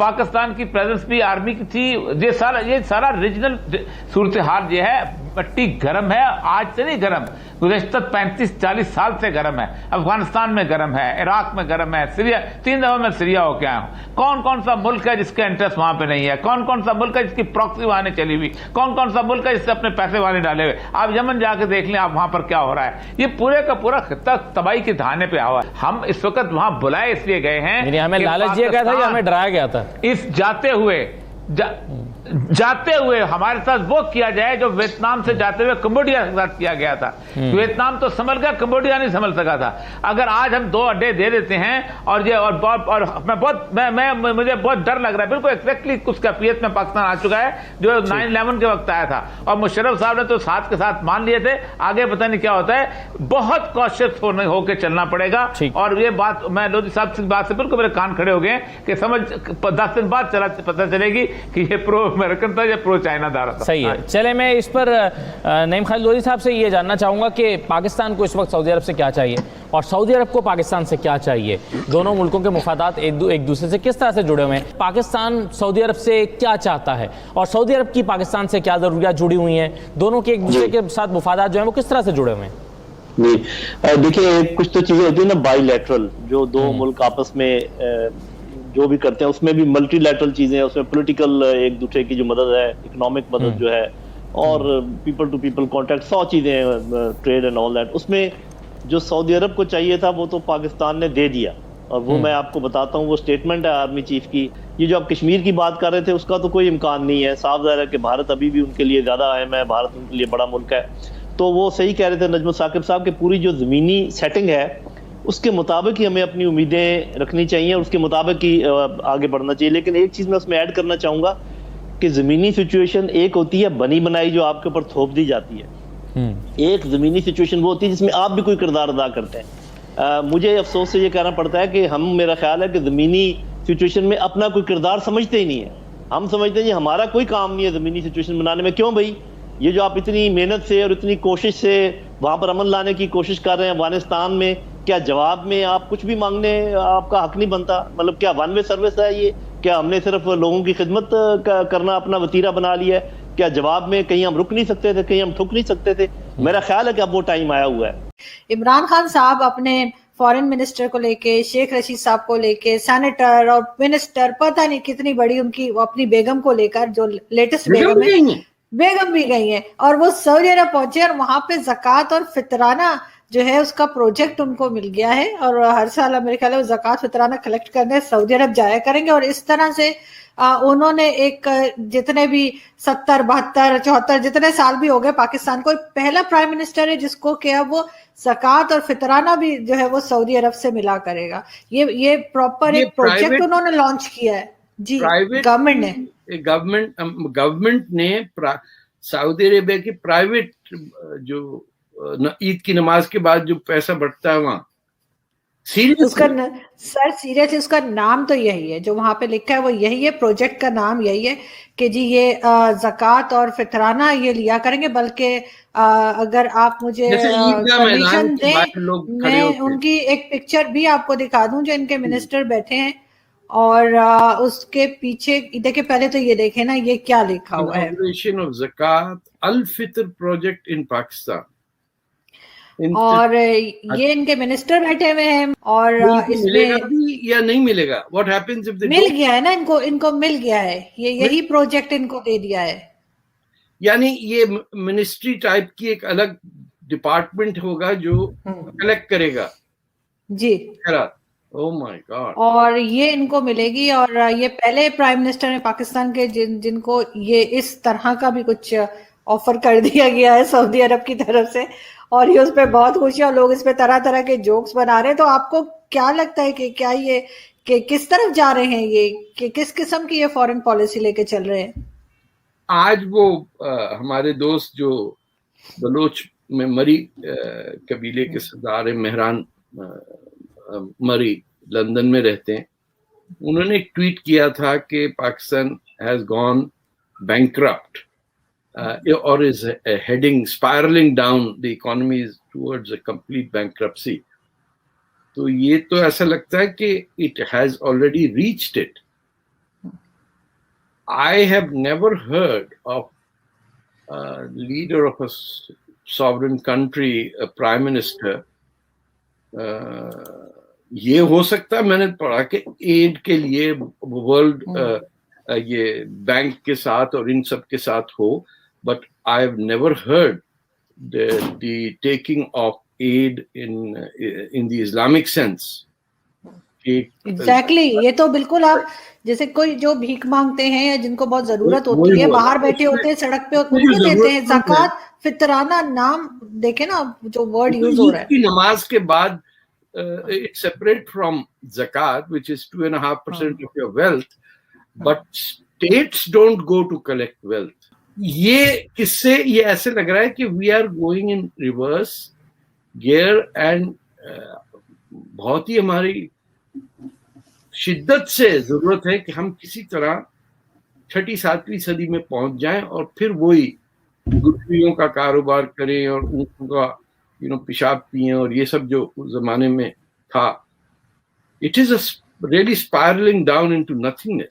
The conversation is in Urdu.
پاکستان کی پریزنس بھی آرمی کی تھی. یہ سارا ریجنل صورتحال یہ ہے. مٹی گرم ہے, آج سے نہیں گرم, گزشتہ 35-40 سال سے گرم ہے. افغانستان میں گرم ہے, عراق میں گرم ہے, سیریا, 3 دفعہ میں سیریا ہو کے آیا ہوں. کون سا ملک ہے جس کا انٹرسٹ وہاں پہ نہیں ہے؟ کون سا ملک ہے جس کی پراکسی وہاں نہیں چلی ہوئی؟ کون سا ملک ہے جس سے اپنے پیسے وہاں نہیں ڈالے ہوئے؟ آپ یمن جا کے دیکھ لیں, آپ وہاں پر کیا ہو رہا ہے. یہ پورے کا پورا خطہ تباہی کے دہانے پہ ہوا ہے. ہم اس وقت وہاں بلائے اس لیے گئے ہیں, یعنی ہمیں لالچ دیا گیا تھا یا ہمیں ڈرایا گیا تھا؟ اس جاتے ہوئے ہمارے ساتھ وہ کیا جائے جو ویتنام سے جاتے ہوئے کمبوڈیا کے ساتھ کیا گیا تھا. ویتنام تو سنبھل گیا, کمبوڈیا نہیں سنبھل سکا تھا. اگر آج ہم 2 اڈے دے دیتے ہیں اور مجھے بہت ڈر لگ رہا ہے, بالکل ایگزیکٹلی اس کیفیت میں پاکستان آ چکا ہے جو 9/11 کے وقت آیا تھا. اور مشرف صاحب نے تو ساتھ کے ساتھ مان لیے تھے, آگے پتہ نہیں کیا ہوتا ہے. بہت کوشش ہو کے چلنا پڑے گا. اور یہ بات میں لودھی صاحب کی بات سے بالکل میرے کان کھڑے ہو گئے کہ سمجھ 10 دن بعد پتہ چلے گی کہ یہ پرو امریکن تھا یا پرو چائنا دار تھا. صحیح ہے. چلے میں اس پر نعیم خالد لودھی صاحب سے یہ جاننا چاہوں گا کہ پاکستان کو اس وقت سعودی عرب سے کیا چاہیے اور سعودی عرب کو پاکستان سے کیا چاہیے. دونوں ملکوں کے مفادات ایک دوسرے سے کس طرح سے جڑے ہوئے ہیں؟ پاکستان سعودی عرب سے کیا چاہتا ہے اور سعودی عرب کی پاکستان سے کیا ضروریات جڑی ہوئی ہیں؟ دونوں کے ایک دوسرے کے ساتھ مفادات جو ہیں وہ کس طرح سے جڑے ہوئے ہیں؟ جی دیکھیے, کچھ تو چیزیں ہوتی ہیں نا بائی لیٹرل, جو 2 ملک آپس میں جو بھی کرتے ہیں, اس میں بھی ملٹی لیٹرل چیزیں ہیں. اس میں پولیٹیکل ایک دوسرے کی جو مدد ہے, اکنامک مدد جو ہے, اور پیپل ٹو پیپل کانٹیکٹ, 100 چیزیں ہیں, ٹریڈ اینڈ آل دیٹ. اس میں جو سعودی عرب کو چاہیے تھا وہ تو پاکستان نے دے دیا, اور وہ میں آپ کو بتاتا ہوں, وہ سٹیٹمنٹ ہے آرمی چیف کی. یہ جو آپ کشمیر کی بات کر رہے تھے, اس کا تو کوئی امکان نہیں ہے. صاف ظاہر ہے کہ بھارت ابھی بھی ان کے لیے زیادہ اہم ہے, بھارت ان کے لیے بڑا ملک ہے. تو وہ صحیح کہہ رہے تھے نجم ثاقب صاحب کہ پوری جو زمینی سیٹنگ ہے اس کے مطابق ہی ہمیں اپنی امیدیں رکھنی چاہیے, اور اس کے مطابق ہی آگے بڑھنا چاہیے. لیکن ایک چیز میں اس میں ایڈ کرنا چاہوں گا کہ زمینی سچویشن ایک ہوتی ہے بنی بنائی جو آپ کے اوپر تھوپ دی جاتی ہے, ایک زمینی سچویشن وہ ہوتی ہے جس میں آپ بھی کوئی کردار ادا کرتے ہیں. مجھے افسوس سے یہ کہنا پڑتا ہے کہ ہم, میرا خیال ہے کہ زمینی سچویشن میں اپنا کوئی کردار سمجھتے ہی نہیں ہے. ہم سمجھتے ہیں کہ ہمارا کوئی کام نہیں ہے زمینی سچویشن بنانے میں. کیوں بھائی, یہ جو آپ اتنی محنت سے اور اتنی کوشش سے وہاں پر امن لانے کی کوشش کر رہے ہیں افغانستان میں, کیا جواب میں آپ کچھ بھی مانگنے آپ کا حق نہیں بنتا؟ مطلب کیا 1 وے سروس ہے یہ؟ کیا ہم نے صرف لوگوں کی خدمت کرنا اپنا وتیرہ بنا لیا ہے؟ کیا جواب میں کہیں ہم رک نہیں سکتے تھے, کہیں ہم ٹھک نہیں سکتے تھے؟ میرا خیال ہے کہ اب وہ ٹائم آیا ہوا ہے. عمران خان صاحب اپنے فارن منسٹر کو لے کے, شیخ رشید صاحب کو لے کے, سینیٹر اور منسٹر, پتہ نہیں کتنی بڑی ان کی اپنی بیگم کو لے کر, جو لیٹسٹ بیگم ہے, بیگم بھی گئی ہیں, اور وہ سعودی عرب پہنچے اور وہاں پہ زکوٰۃ اور فطرانہ جو ہے اس کا پروجیکٹ ان کو مل گیا ہے, اور ہر سال میرے خیال ہے وہ زکوٰۃ فطرانہ کلیکٹ کرنے سعودی عرب جایا کریں گے. اور اس طرح سے انہوں نے ایک جتنے بھی 70 72 74 جتنے سال بھی ہو گئے پاکستان کو, پہلا پرائم منسٹر ہے جس کو کیا وہ زکوٰۃ اور فطرانہ بھی جو ہے وہ سعودی عرب سے ملا کرے گا. یہ پراپر ایک پروجیکٹ انہوں نے لانچ کیا ہے. جی, گورنمنٹ نے سعودی عربیہ کی پرائیویٹ جو عید کی نماز کے بعد جو پیسہ بٹتا ہے وہاں, اس کا سر سیریسلی اس کا نام تو یہی ہے جو وہاں پہ لکھا ہے, وہ یہی ہے, پروجیکٹ کا نام یہی ہے کہ جی یہ زکوٰۃ اور فطرانہ یہ لیا کریں گے. بلکہ اگر آپ مجھے پرمیشن دیں, میں ان کی ایک پکچر بھی آپ کو دکھا دوں جو ان کے منسٹر بیٹھے ہیں, اور اس کے پیچھے دیکھیں, پہلے تو یہ دیکھیں نا یہ کیا لکھا ہوا ہے, اناگوریشن آف زکوٰۃ الفطر پروجیکٹ ان پاکستان. اور یہ ان کے منسٹر بیٹھے ہوئے ہیں, اور اس میں یا نہیں ملے گا, واٹ ہیپنس اف مل گیا ہے نا ان کو مل گیا ہے, یہی پروجیکٹ ان کو دے دیا ہے. یعنی یہ منسٹری ٹائپ کی ایک الگ ڈپارٹمنٹ ہوگا جو کلیکٹ کرے گا. جی, oh my God. اور یہ ان کو ملے گی, اور یہ پہلے پرائم منسٹر ہیں پاکستان کے جن کو یہ اس طرح کا بھی کچھ آفر کر دیا گیا ہے سعودی عرب کی طرف سے, اور یہ اس پہ بہت خوشی ہے, لوگ اس پہ طرح طرح کے جوکس بنا رہے ہیں. تو آپ کو کیا لگتا ہے کہ کیا یہ کہ کس طرف جا رہے ہیں, یہ کہ کس قسم کی یہ فورن پالیسی لے کے چل رہے ہیں؟ آج وہ ہمارے دوست جو بلوچ میں مری قبیلے کے سردار ہیں, مہران مری, لندن میں رہتے ہیں, انہوں نے ایک ٹویٹ کیا تھا کہ Pakistan has gone bankrupt or is heading spiraling down, the economy is towards a complete bankruptcy. تو یہ تو ایسا لگتا ہے کہ it has already reached it. I have never heard of a leader of a sovereign country, a prime minister. یہ ہو سکتا ہے میں نے پڑھا کہ ایڈ کے لیے ورلڈ یہ بینک کے ساتھ اور ان سب کے ساتھ ہو, but I have never heard the taking of aid in the Islamic sense. Exactly, یہ تو بالکل آپ جیسے کوئی جو بھیک مانگتے ہیں یا جن کو بہت ضرورت ہوتی ہے, باہر بیٹھے ہوتے ہیں سڑک پہ, ان کو دیتے ہیں. زکوٰۃ, فطرانہ, نام دیکھیں نا جو ورڈ یوز ہو رہا ہے. نماز کے بعد it's separate from zakat, which is 2.5% of your wealth, but states don't go to collect wealth. یہ کس سے یہ ایسے لگ رہا ہے کہ we are going in reverse gear and بہت ہی ہماری شدت سے ضرورت ہے کہ ہم کسی طرح 6-7ویں صدی میں پہنچ جائیں اور پھر وہی گٹھلیوں کا کاروبار کریں اور ان کا پیشاب پیئیں اور یہ سب جو زمانے میں تھا. It is really spiraling down into nothingness.